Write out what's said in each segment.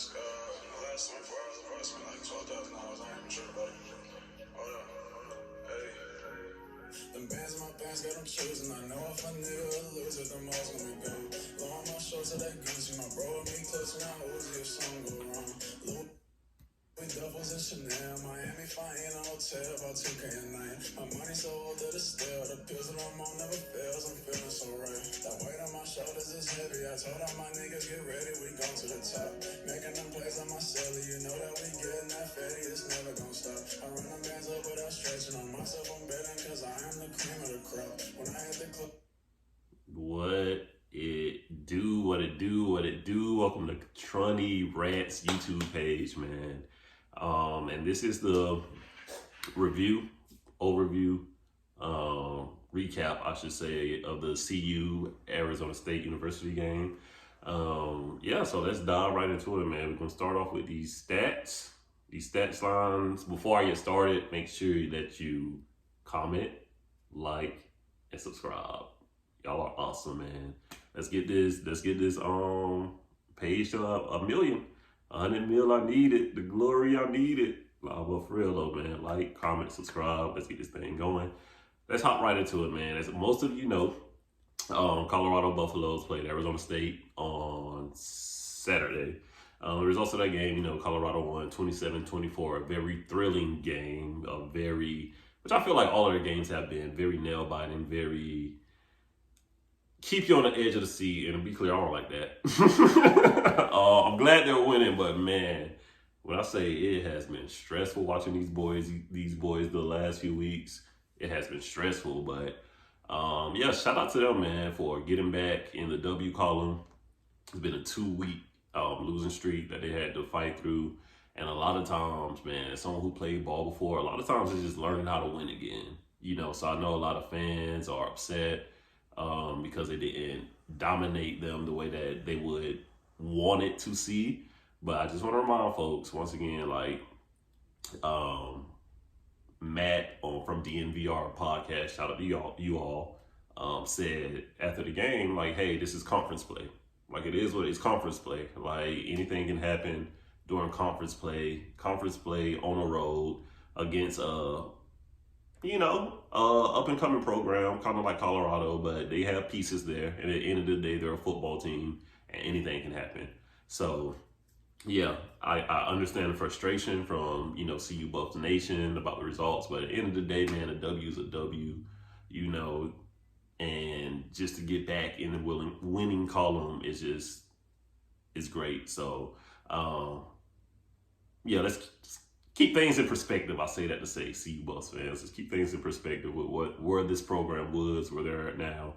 last 24 hours, I probably spent like $12,000. I ain't even sure about it. Hold on. Hey. Them bands in my pants got them choosing. I know if a nigga would lose it, the most when we go. Low on my shorts of that Gucci. My bro with me close when I Uzi if something go wrong. Low we doubles and Chanel. Miami fine in a hotel about 2K a night. My money so old that it's still. The pills that I'm on never fails. I'm feeling so right. That weight on my shoulders is heavy. I told all my niggas get ready. We go to the top. Making them plays on my celly. You know that we getting that fatty. It's never gonna stop. I run them bands up without stretching on myself. I'm betting cause I am the cream of the crop. When I hit the club. What it do? Welcome to Trunny Rants YouTube page, man. And this is the overview, recap, I should say, of the CU Arizona State University game. So let's dive right into it, man. We're gonna start off with these stats lines. Before I get started, make sure that you comment, like, and subscribe. Y'all are awesome, man. Let's get this page to a million. 100 mil, I need it. The glory, I need it. But for real though, man, like, comment, subscribe. Let's get this thing going. Let's hop right into it, man. As most of you know, Colorado Buffaloes played Arizona State on Saturday. The results of that game, Colorado won 27-24. A very thrilling game. Which I feel like all of their games have been very nail-biting, very keep you on the edge of the seat. And to be clear, I don't like that. I'm glad they're winning, but man, when I say it has been stressful watching these boys the last few weeks, it has been stressful. But shout out to them, man, for getting back in the W column. It's been a 2-week losing streak that they had to fight through. And a lot of times, man, as someone who played ball before, a lot of times it's just learning how to win again. So I know a lot of fans are upset because they didn't dominate them the way that they would want it to see. But I just want to remind folks, once again, like Matt from DNVR podcast, shout out to you all, said after the game, like, hey, this is conference play. Like, it is what it's conference play. Like, anything can happen during conference play on the road against up and coming program, kind of like Colorado, but they have pieces there. And at the end of the day, they're a football team and anything can happen. So yeah, I understand the frustration from, CU Buffs Nation about the results, but at the end of the day, man, a W is a W, and just to get back in the winning column is great. So, let's keep things in perspective. I say that to say, CU Buffs fans, let's keep things in perspective with where this program was, where they're at now.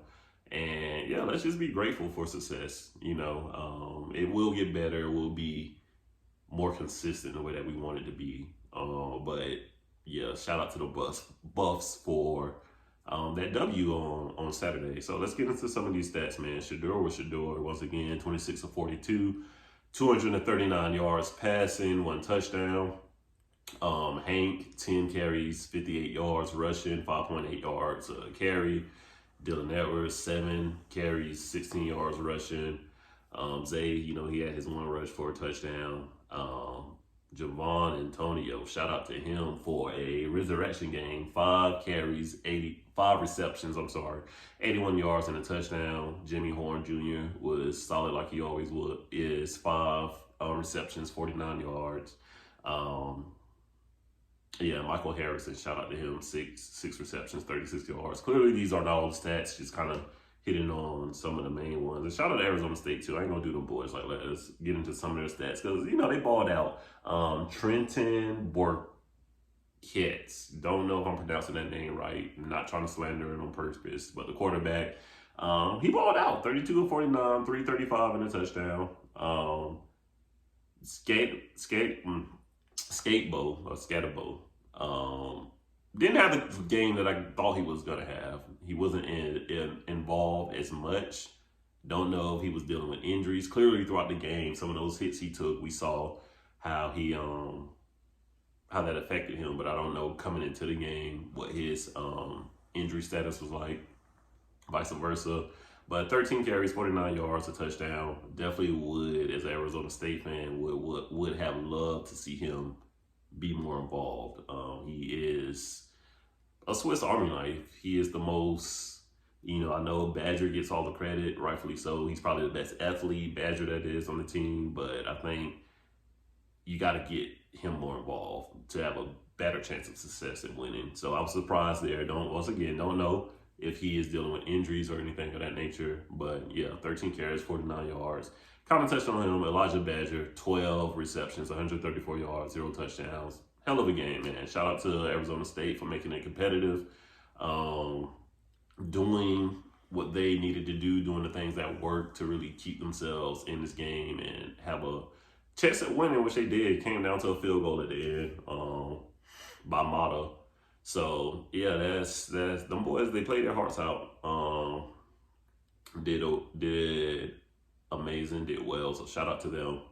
And yeah, let's just be grateful for success. It will get better. It will be more consistent in the way that we want it to be. But yeah, shout out to the Buffs for that W on Saturday. So let's get into some of these stats, man. Shedeur once again, 26 of 42, 239 yards passing, 1 touchdown. Hank, 10 carries, 58 yards rushing, 5.8 yards carry. Dylan Edwards, 7 carries, 16 yards rushing. Zay, he had his 1 rush for a touchdown. Javon Antonio, shout out to him for a resurrection game. 5 carries, 85 receptions, 81 yards and a touchdown. Jimmy Horn Jr. was solid like he always is. 5 receptions, 49 yards. Michael Harrison, shout out to him, 6 receptions, 36 yards. Clearly, these are not all the stats, just kind of hitting on some of the main ones. And shout out to Arizona State, too. I ain't going to do them boys like that. Let's get into some of their stats because, they balled out. Trenton Borkets. Don't know if I'm pronouncing that name right. I'm not trying to slander him on purpose, but the quarterback, he balled out. 32 of 49, 335 and a touchdown. Scatterbo. Didn't have the game that I thought he was going to have. He wasn't involved as much. Don't know if he was dealing with injuries. Clearly throughout the game, some of those hits he took, we saw how that affected him. But I don't know coming into the game what his injury status was like. Vice versa. But 13 carries, 49 yards, a touchdown. Definitely would, as an Arizona State fan, would have loved to see him be more involved. He is a Swiss Army knife. He is the most, I know Badger gets all the credit, rightfully so. He's probably the best athlete, Badger that is, on the team. But I think you got to get him more involved to have a better chance of success in winning. So I was surprised there. Don't know if he is dealing with injuries or anything of that nature. But yeah, 13 carries, 49 yards. Kind of touched on him. Elijah Badger, 12 receptions, 134 yards, 0 touchdowns. Hell of a game, man. Shout out to Arizona State for making it competitive, doing what they needed to do, doing the things that worked to really keep themselves in this game and have a chance at winning, which they did. It came down to a field goal at the end by Mata. So yeah, that's them boys. They played their hearts out. Did amazing, did well. So shout out to them.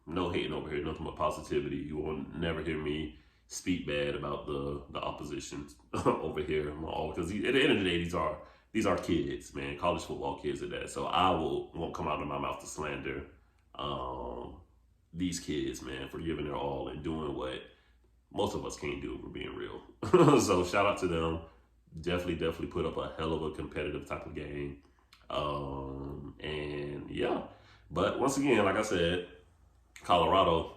No hating over here, nothing but positivity. You will never hear me speak bad about the opposition over here, because at the end of the day, these are kids, man, college football kids at that. So I won't come out of my mouth to slander these kids, man, for giving their all and doing what most of us can't do if we're being real. So shout out to them. Definitely put up a hell of a competitive type of game. And yeah, but once again, like I said, Colorado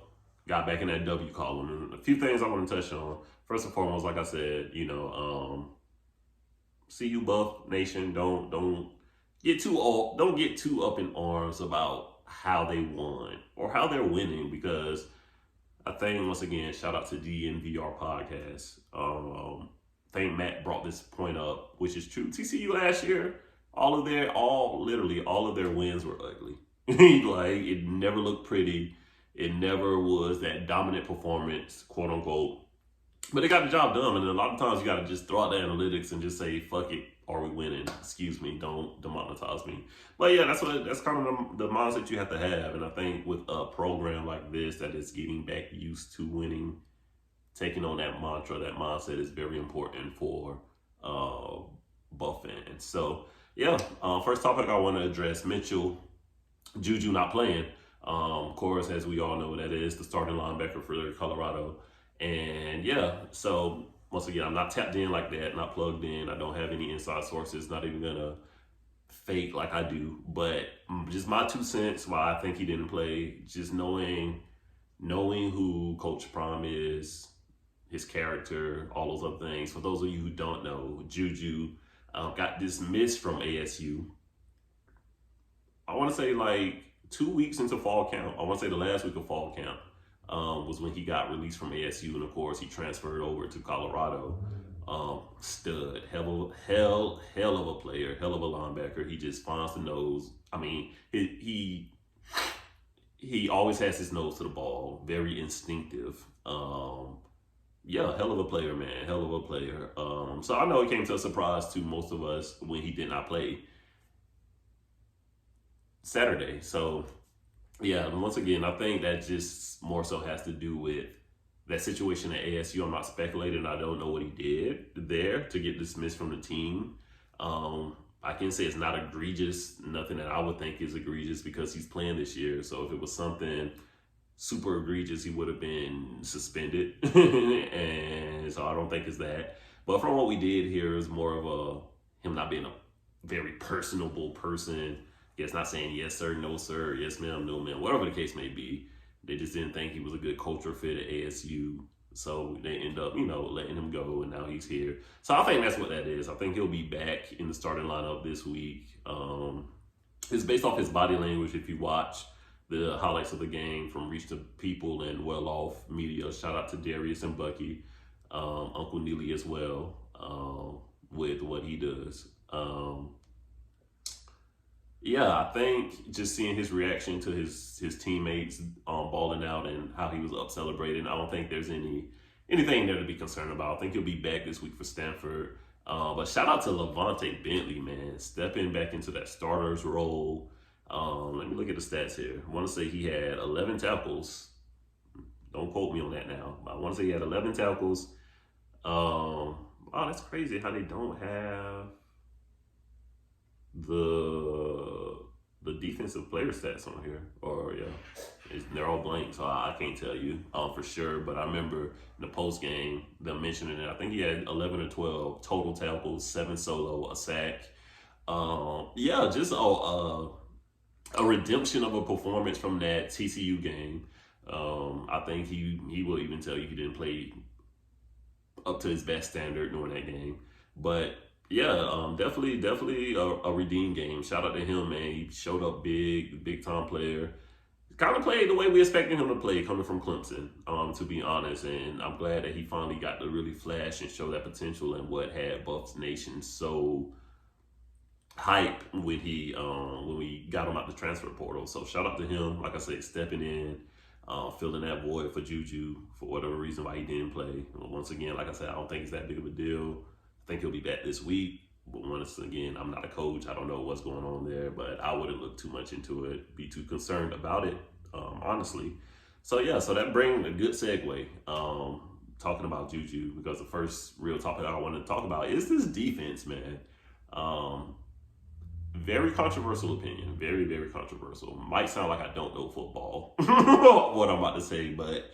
got back in that W column. And a few things I want to touch on. First and foremost, like I said, CU Buff Nation, don't get too up in arms about how they won or how they're winning, because I think, once again, shout out to DNVR podcast. I think Matt brought this point up, which is true. TCU last year, literally all of their wins were ugly. Like, it never looked pretty. It never was that dominant performance, quote unquote. But they got the job done, and a lot of times you got to just throw out the analytics and just say, "Fuck it, are we winning?" Excuse me, don't demonetize me. But yeah, that's kind of the mindset you have to have, and I think with a program like this that is getting back used to winning, taking on that mantra, that mindset is very important for Buff fans. So yeah, first topic I want to address: Mitchell Juju not playing. Of course, as we all know, that is the starting linebacker for Colorado. And yeah, so once again, I'm not tapped in like that, not plugged in. I don't have any inside sources, not even gonna fake like I do. But just my 2 cents why I think he didn't play, just knowing who Coach Prime is, his character, all those other things. For those of you who don't know, Juju got dismissed from ASU. I want to say like 2 weeks into fall camp. I want to say the last week of fall camp. Was when he got released from ASU, and of course he transferred over to Colorado. Stud, hell of a player, hell of a linebacker. He just finds the nose. I mean, he always has his nose to the ball. Very instinctive. Yeah, hell of a player, man. Hell of a player. So I know it came to a surprise to most of us when he did not play Saturday. So yeah, and once again, I think that just more so has to do with that situation at ASU. I'm not speculating. I don't know what he did there to get dismissed from the team. I can say it's not egregious, nothing that I would think is egregious, because he's playing this year. So if it was something super egregious, he would have been suspended. And so I don't think it's that. But from what we did here is more of him not being a very personable person. It's not saying yes sir, no sir, yes ma'am, no ma'am, whatever the case may be. They just didn't think he was a good culture fit at ASU. So they end up, letting him go, and now he's here. So I think that's what that is. I think he'll be back in the starting lineup this week. It's based off his body language. If you watch the highlights of the game from Reach the People and Well Off Media, shout out to Darius and Bucky, Uncle Neely as well, with what he does. Yeah, I think just seeing his reaction to his teammates balling out and how he was up celebrating, I don't think there's anything there to be concerned about. I think he'll be back this week for Stanford. But shout out to Levante Bentley, man, stepping back into that starter's role. Let me look at the stats here. I want to say he had 11 tackles. Don't quote me on that now. But I want to say he had 11 tackles. Wow, that's crazy how they don't have the defensive player stats on here, or yeah, they're all blank, so I can't tell you for sure. But I remember in the post game them mentioning it. I think he had 11 or 12 total tackles, 7 solo, a sack. Yeah, just a redemption of a performance from that TCU game. I think he will even tell you he didn't play up to his best standard during that game, but yeah, definitely a redeemed game. Shout out to him, man. He showed up big time player. Kind of played the way we expected him to play, coming from Clemson. To be honest, and I'm glad that he finally got to really flash and show that potential and what had Buffs Nation so hype when we got him out the transfer portal. So shout out to him. Like I said, stepping in, filling that void for Juju for whatever reason why he didn't play. Once again, like I said, I don't think it's that big of a deal. I think he'll be back this week. But once again, I'm not a coach. I don't know what's going on there, but I wouldn't look too much into it, be too concerned about it, honestly. So yeah, so that brings a good segue. Talking about Juju, because the first real topic I want to talk about is this defense, man. Very controversial opinion. Very controversial. Might sound like I don't know football, what I'm about to say, but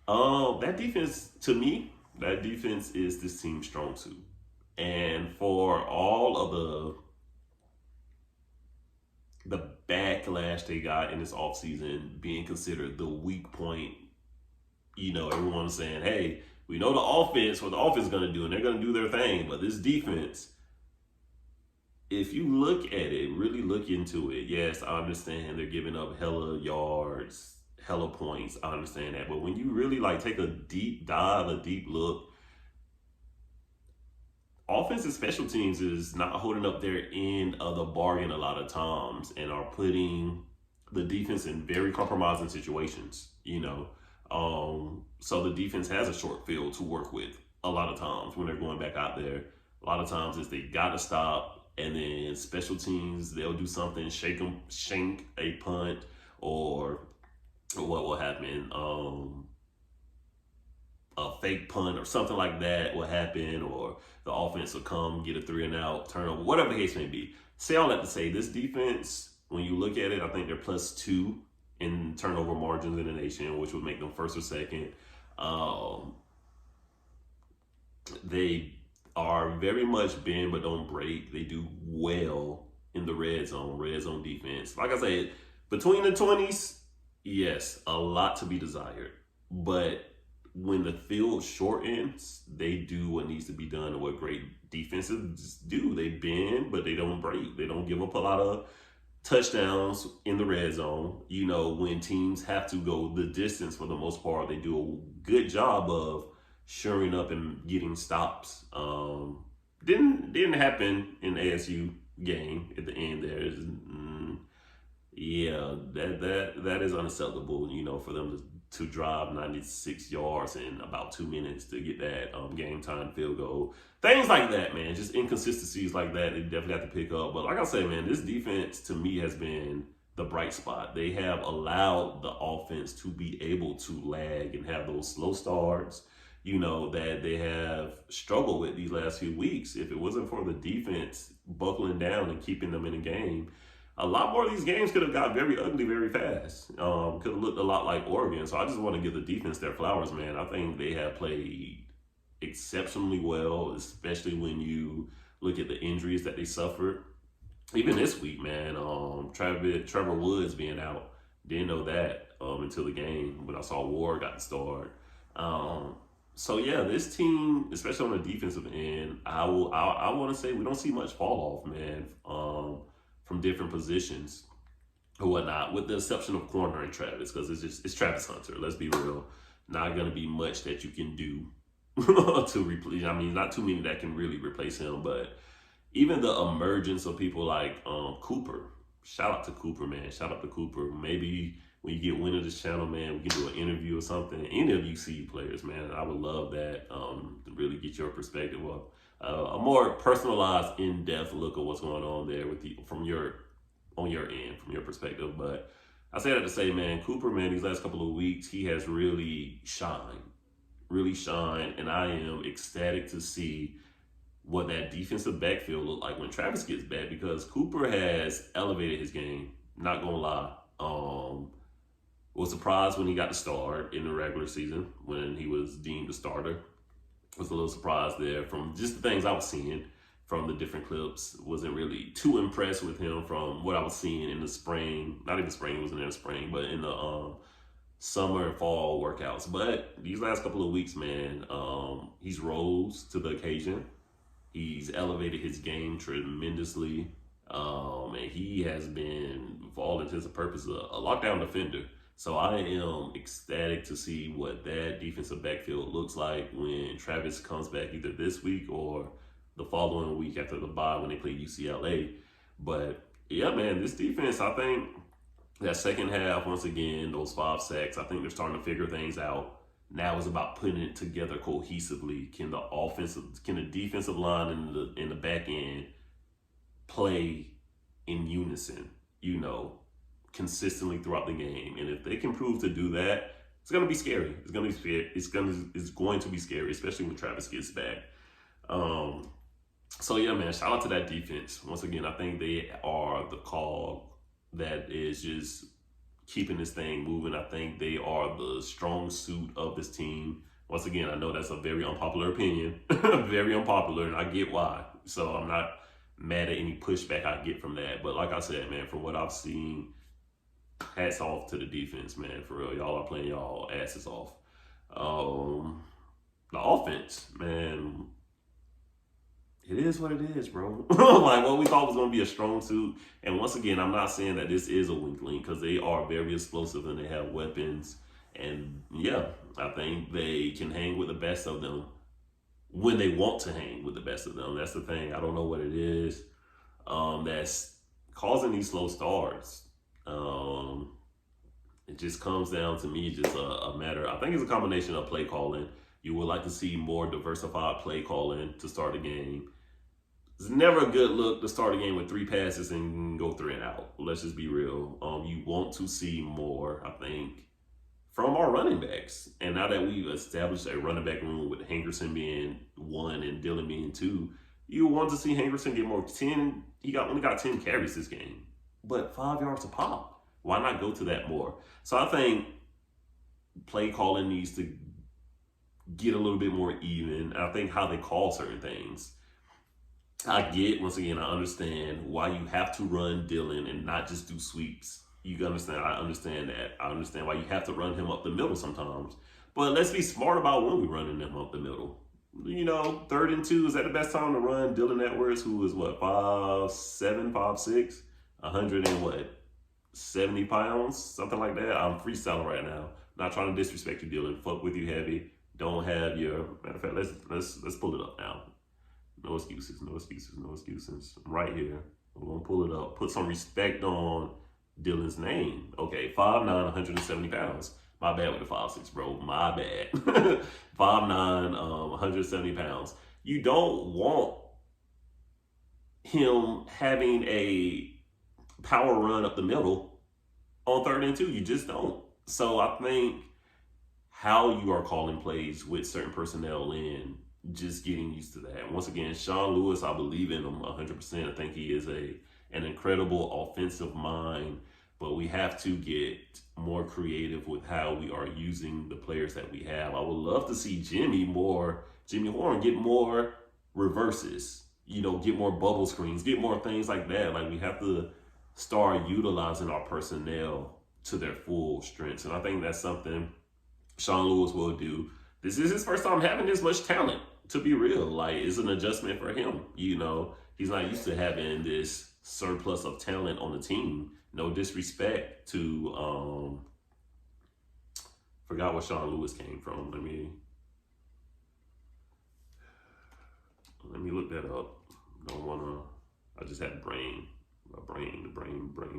that defense, to me, that defense is this team's strong suit. And for all of the backlash they got in this offseason being considered the weak point, everyone's saying, hey, we know the offense, what the offense is going to do, and they're going to do their thing, but this defense, if you look at it, really look into it, yes, I understand they're giving up hella yards, hella points. I understand that. But when you really take a deep dive, a deep look, offensive special teams is not holding up their end of the bargain a lot of times and are putting the defense in very compromising situations, So the defense has a short field to work with a lot of times when they're going back out there. A lot of times it's they got to stop. And then special teams, they'll do something, shank a punt, or what will happen? A fake punt or something like that will happen, or the offense will come, get a 3-and-out, turnover, whatever the case may be. Say all that to say, this defense, when you look at it, I think they're +2 in turnover margins in the nation, which would make them first or second. They are very much bend but don't break. They do well in the red zone defense. Like I said, between the 20s, yes, a lot to be desired. But when the field shortens, they do what needs to be done and what great defenses do. They bend, but they don't break. They don't give up a lot of touchdowns in the red zone. When teams have to go the distance for the most part, they do a good job of shoring up and getting stops. Didn't happen in the ASU game at the end there. Yeah, that is unacceptable, for them to drive 96 yards in about 2 minutes to get that game time field goal. Things like that, man. Just inconsistencies like that, they definitely have to pick up. But like I say, man, this defense to me has been the bright spot. They have allowed the offense to be able to lag and have those slow starts, that they have struggled with these last few weeks. If it wasn't for the defense buckling down and keeping them in the game, a lot more of these games could have got very ugly very fast. Could have looked a lot like Oregon. So I just want to give the defense their flowers, man. I think they have played exceptionally well, especially when you look at the injuries that they suffered. Even this week, man, Trevor Woods being out. Didn't know that until the game when I saw Ward got the start. So yeah, this team, especially on the defensive end, I want to say we don't see much fall off, man, from different positions or whatnot, with the exception of corner and Travis, because it's Travis Hunter. Let's be real, not gonna be much that you can do to replace. I mean, not too many that can really replace him, but even the emergence of people like Cooper. Shout out to Cooper, man. Shout out to Cooper. Maybe when you get wind of this channel, man, we can do an interview or something. Any of you CU players, man, I would love that to really get your perspective of a more personalized, in-depth look at what's going on there on your end, from your perspective. But I say that to say, man, Cooper, man, these last couple of weeks, he has really shined, and I am ecstatic to see what that defensive backfield look like when Travis gets back, because Cooper has elevated his game. Not gonna lie. Was surprised when he got the start in the regular season when he was deemed a starter. Was a little surprised there from just the things I was seeing from the different clips. Wasn't really too impressed with him from what I was seeing in the spring. Not even spring, it wasn't in the spring, but in the summer and fall workouts. But these last couple of weeks, man, he's rose to the occasion. He's elevated his game tremendously. And he has been, for all intents and purposes, a lockdown defender. So I am ecstatic to see what that defensive backfield looks like when Travis comes back either this week or the following week after the bye when they play UCLA. But yeah, man, this defense, I think that second half, once again, those 5 sacks, I think they're starting to figure things out. Now it's about putting it together cohesively. Can the defensive line in the back end play in unison, consistently throughout the game? And if they can prove to do that, it's going to be scary. It's going to be scary, especially when Travis gets back. So yeah, man, shout out to that defense. Once again, I think they are the cog that is just keeping this thing moving. I think they are the strong suit of this team. Once again, I know that's a very unpopular opinion, very unpopular, and I get why. So I'm not mad at any pushback I get from that. But like I said, man, from what I've seen, hats off to the defense, man. For real, y'all are playing y'all asses off. The offense, man, it is what it is, bro. Like what we thought was going to be a strong suit. And once again, I'm not saying that this is a weak link, because they are very explosive and they have weapons. And yeah, I think they can hang with the best of them when they want to hang with the best of them. That's the thing. I don't know what it is that's causing these slow starts. It just comes down to me just a matter. I think it's a combination of play calling. You would like to see more diversified play calling to start a game. It's never a good look to start a game with 3 passes and go 3 and out. Let's just be real. You want to see more, I think, from our running backs. And now that we've established a running back room with Hankerson being 1 and Dillon being 2, you want to see Hankerson get more. He only got 10 carries this game, but 5 yards a pop. Why not go to that more? So I think play calling needs to get a little bit more even. I think how they call certain things. I get, once again, I understand why you have to run Dillon and not just do sweeps. You understand? I understand that. I understand why you have to run him up the middle sometimes. But let's be smart about when we're running him up the middle. 3rd and 2, is that the best time to run Dillon Edwards, who is 5'7", 5'6", 170 pounds, something like that? I'm freestyling right now. Not trying to disrespect you, Dillon. Fuck with you heavy. Don't have your, matter of fact, let's pull it up now. No excuses, no excuses, no excuses. I'm right here. We're gonna pull it up. Put some respect on Dillon's name. Okay, 5'9", 170 pounds. My bad with the 5'6", bro. My bad. 5'9", 170 pounds. You don't want him having a power run up the middle on 3rd and 2. You just don't. So I think how you are calling plays with certain personnel in, just getting used to that. Once again, Sean Lewis, I believe in him 100%. I think he is an incredible offensive mind, but we have to get more creative with how we are using the players that we have. I would love to see Jimmy Horn get more reverses, get more bubble screens, get more things like that. Like, we have to start utilizing our personnel to their full strengths. And I think that's something Sean Lewis will do. This is his first time having this much talent, to be real. Like, it's an adjustment for him. He's not used to having this surplus of talent on the team. No disrespect to, forgot where Sean Lewis came from. Let me look that up. I just had brain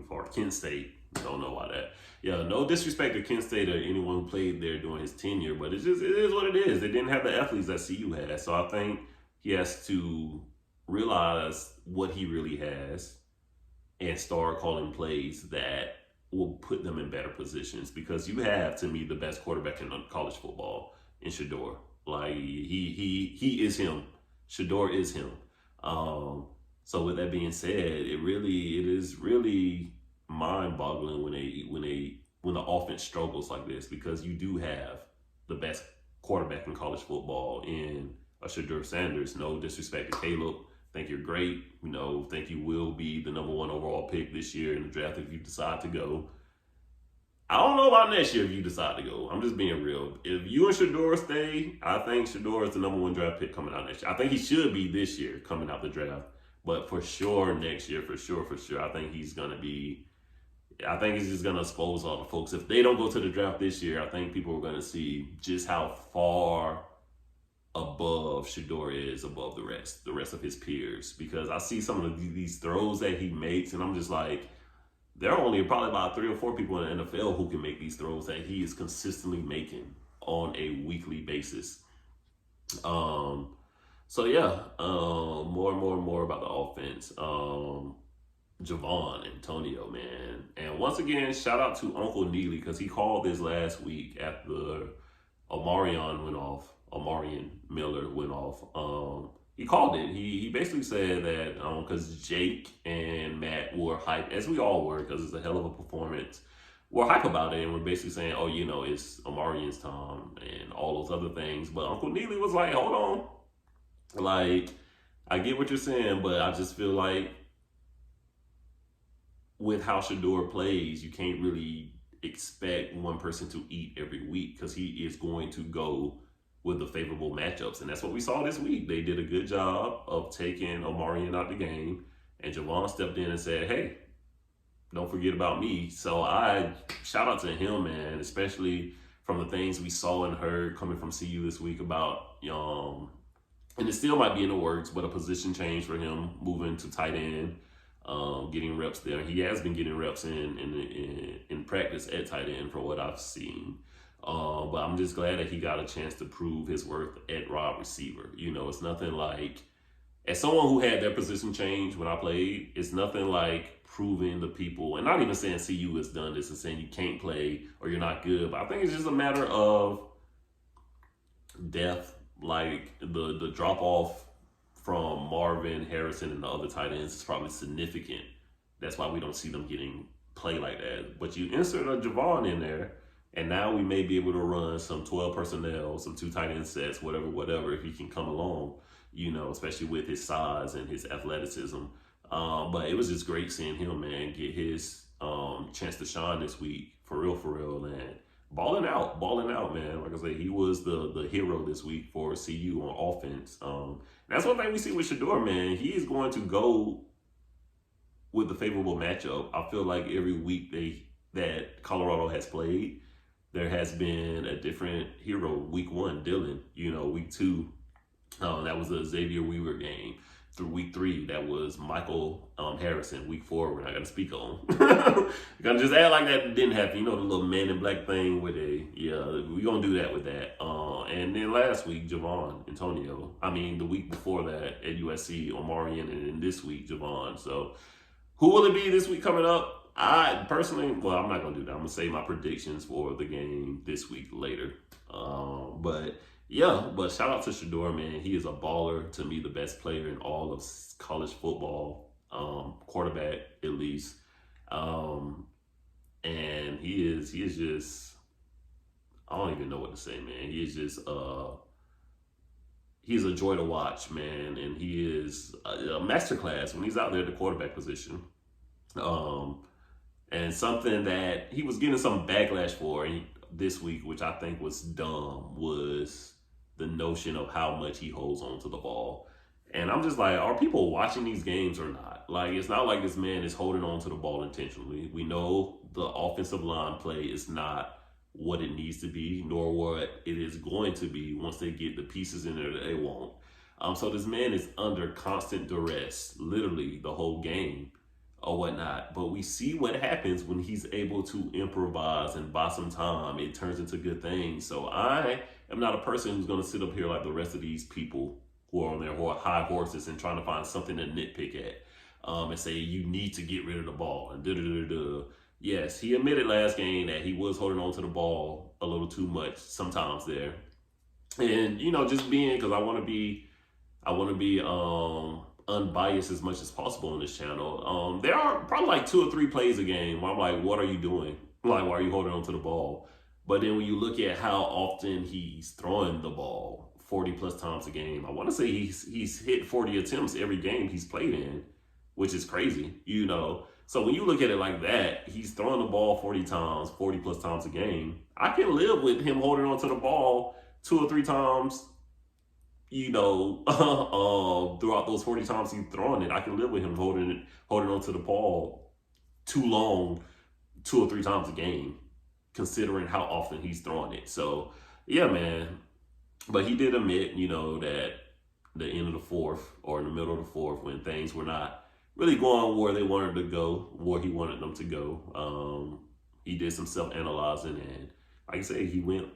fart. Kent State. Don't know why that. Yeah, no disrespect to Kent State or anyone who played there during his tenure, but it is what it is. They didn't have the athletes that CU has. So I think he has to realize what he really has and start calling plays that will put them in better positions, because you have, to me, the best quarterback in college football in Shedeur. Like, he is him. Shador is him. So with that being said, it is really mind-boggling when the offense struggles like this, because you do have the best quarterback in college football in a Shador Sanders. No disrespect to Caleb. Think you're great. Think you will be the number 1 overall pick this year in the draft if you decide to go. I don't know about next year if you decide to go. I'm just being real. If you and Shador stay, I think Shador is the number 1 draft pick coming out next year. I think he should be this year coming out the draft. But for sure next year, for sure, I think he's going to be, I think he's just going to expose all the folks. If they don't go to the draft this year, I think people are going to see just how far above Shador is above the rest of his peers. Because I see some of these throws that he makes, and I'm just like, there are only probably about 3 or 4 people in the NFL who can make these throws that he is consistently making on a weekly basis. So yeah, more about the offense. Javon, Antonio, man. And once again, shout out to Uncle Neely, because he called this last week after Omarion Miller went off. He called it. He basically said that because Jake and Matt were hyped, as we all were, because it's a hell of a performance. We're hype about it, and we're basically saying, oh, it's Omarion's time and all those other things. But Uncle Neely was like, hold on. Like, I get what you're saying, but I just feel like with how Shador plays, you can't really expect one person to eat every week, because he is going to go with the favorable matchups. And that's what we saw this week. They did a good job of taking Omarion out the game, and Javon stepped in and said, hey, don't forget about me. So I shout out to him, man, especially from the things we saw and heard coming from CU this week about, and it still might be in the works, but a position change for him, moving to tight end, getting reps there. He has been getting reps in practice at tight end for what I've seen. But I'm just glad that he got a chance to prove his worth at wide receiver. It's nothing like, as someone who had their position change when I played, it's nothing like proving the people, and not even saying CU has done this and saying you can't play or you're not good, but I think it's just a matter of depth. Like the drop off from Marvin, Harrison, and the other tight ends is probably significant. That's why we don't see them getting play like that. But you insert a Javon in there, and now we may be able to run some 12 personnel, some 2 tight end sets, whatever, if he can come along, especially with his size and his athleticism. But it was just great seeing him, man, get his chance to shine this week, for real, and balling out, man. Like I say, he was the hero this week for CU on offense. That's one thing we see with Shador, man. He is going to go with the favorable matchup. I feel like every week that Colorado has played, there has been a different hero. Week 1, Dylan. Week 2, that was the Xavier Weaver game. Through week 3, that was Michael Harrison. Week 4, we're not going to speak on. You're going to just act like that didn't happen. The little man in black thing with we're going to do that with that. And then last week, Javon, Antonio. The week before that at USC, Omarion, and then this week, Javon. So who will it be this week coming up? I personally, I'm not going to do that. I'm going to say my predictions for the game this week later. But shout out to Shador, man. He is a baller. To me, the best player in all of college football, quarterback at least. And he is just, I don't even know what to say, man. He is just, he's a joy to watch, man. And he is a masterclass when he's out there at the quarterback position. And something that he was getting some backlash for this week, which I think was dumb, was the notion of how much he holds on to the ball. And I'm just like, are people watching these games or not? Like, it's not like this man is holding on to the ball intentionally. We know the offensive line play is not what it needs to be, nor what it is going to be once they get the pieces in there that they want. So this man is under constant duress, literally the whole game or whatnot. But we see what happens when he's able to improvise and buy some time. It turns into good things. So I am not a person who's going to sit up here like the rest of these people who are on their high horses and trying to find something to nitpick at, and say you need to get rid of the ball and da-da-da-da. Yes, he admitted last game that he was holding on to the ball a little too much sometimes there. And, just being, because I want to be I want to be unbiased as much as possible on this channel. There are probably like 2 or 3 plays a game where I'm like, what are you doing? Like, why are you holding on to the ball? But then when you look at how often he's throwing the ball, 40 plus times a game, I want to say he's hit 40 attempts every game he's played in, which is crazy, you know. So when you look at it like that, he's throwing the ball 40 times, 40 plus times a game. I can live with him holding on to the ball 2 or 3 times, you know, throughout those 40 times he's throwing it. I can live with him holding on to the ball too long, 2 or 3 times a game, considering how often he's throwing it. So yeah, man. But he did admit, you know, that the end of the fourth or in the middle of the fourth, when things were not really going where they wanted to go, where he wanted them to go, he did some self-analyzing, and like I say, he went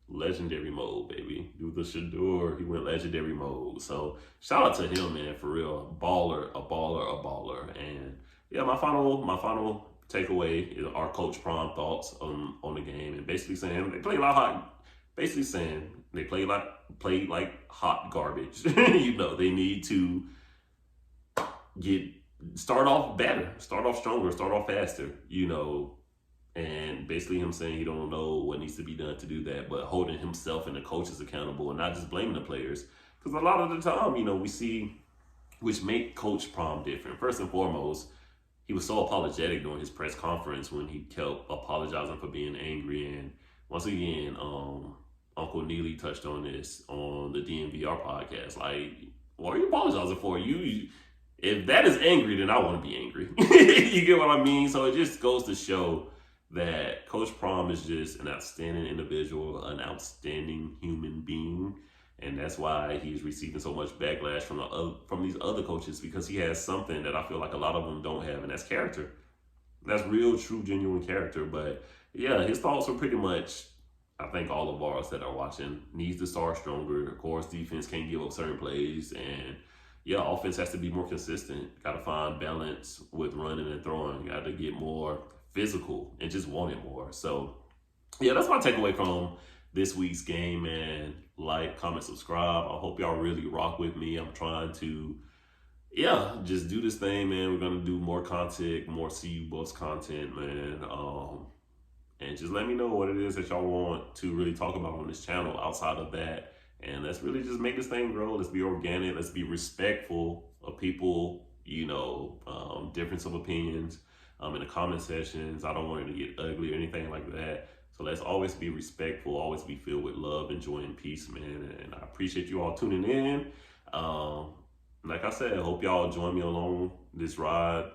legendary mode, baby. Do the Shador, he went legendary mode. So shout out to him, man, for real. A baller, a baller, a baller. And yeah, my final takeaway is our Coach Prime thoughts on the game, and basically saying they played a lot hot. Basically saying they played like hot garbage. You know, they need to start off better, start off stronger, start off faster. You know, and basically him saying he don't know what needs to be done to do that, but holding himself and the coaches accountable and not just blaming the players. Because a lot of the time, you know, we see, which make Coach Prom different. First and foremost, he was so apologetic during his press conference when he kept apologizing for being angry. And once again, Uncle Neely touched on this on the DNVR podcast. Like, what are you apologizing for? If that is angry, then I want to be angry. You get what I mean? So it just goes to show that Coach Prom is just an outstanding individual, an outstanding human being, and that's why he's receiving so much backlash from these other coaches, because he has something that I feel like a lot of them don't have, and that's character. That's real, true, genuine character. But yeah, his thoughts are pretty much, I think all of ours that are watching, needs to start stronger. Of course, defense can't give up certain plays, and yeah, offense has to be more consistent. Got to find balance with running and throwing. Got to get more physical and just want it more. So yeah, that's my takeaway from this week's game, man. Like, comment, subscribe. I hope y'all really rock with me. I'm trying to, yeah, just do this thing, man. We're gonna do more content, more CU Buffs content, man. And just let me know what it is that y'all want to really talk about on this channel outside of that. And let's really just make this thing grow. Let's be organic. Let's be respectful of people, you know, difference of opinions in the comment sections. I don't want it to get ugly or anything like that. So let's always be respectful, always be filled with love and joy and peace, man. And I appreciate you all tuning in. Like I said, I hope y'all join me along this ride.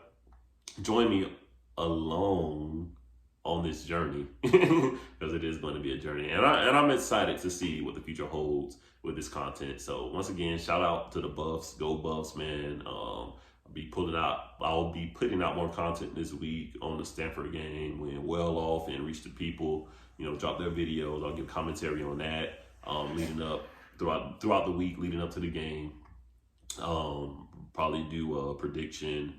Join me along on this journey, because it is going to be a journey, and I'm excited to see what the future holds with this content. So once again, shout out to the Buffs. Go Buffs, man. I'll be putting out more content this week on the Stanford game, went well off and reached the people, you know, drop their videos. I'll give commentary on that leading up throughout the week leading up to the game. Probably do a prediction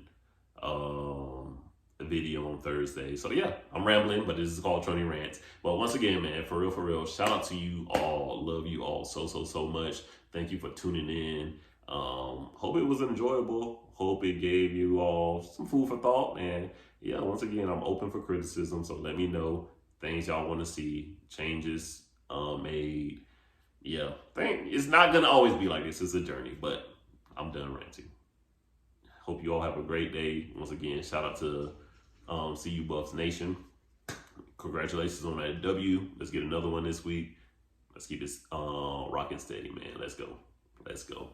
video on Thursday. So yeah, I'm rambling, but this is called Troney Rants. But once again, man, for real, shout out to you all. Love you all so much. Thank you for tuning in. Hope it was enjoyable. Hope it gave you all some food for thought. And yeah, once again, I'm open for criticism. So let me know things y'all want to see, changes made. Yeah, it's not gonna always be like this. It's a journey, but I'm done ranting. Hope you all have a great day. Once again, shout out to CU Buffs Nation. Congratulations on that W. Let's get another one this week. Let's keep this rocking steady, man. Let's go.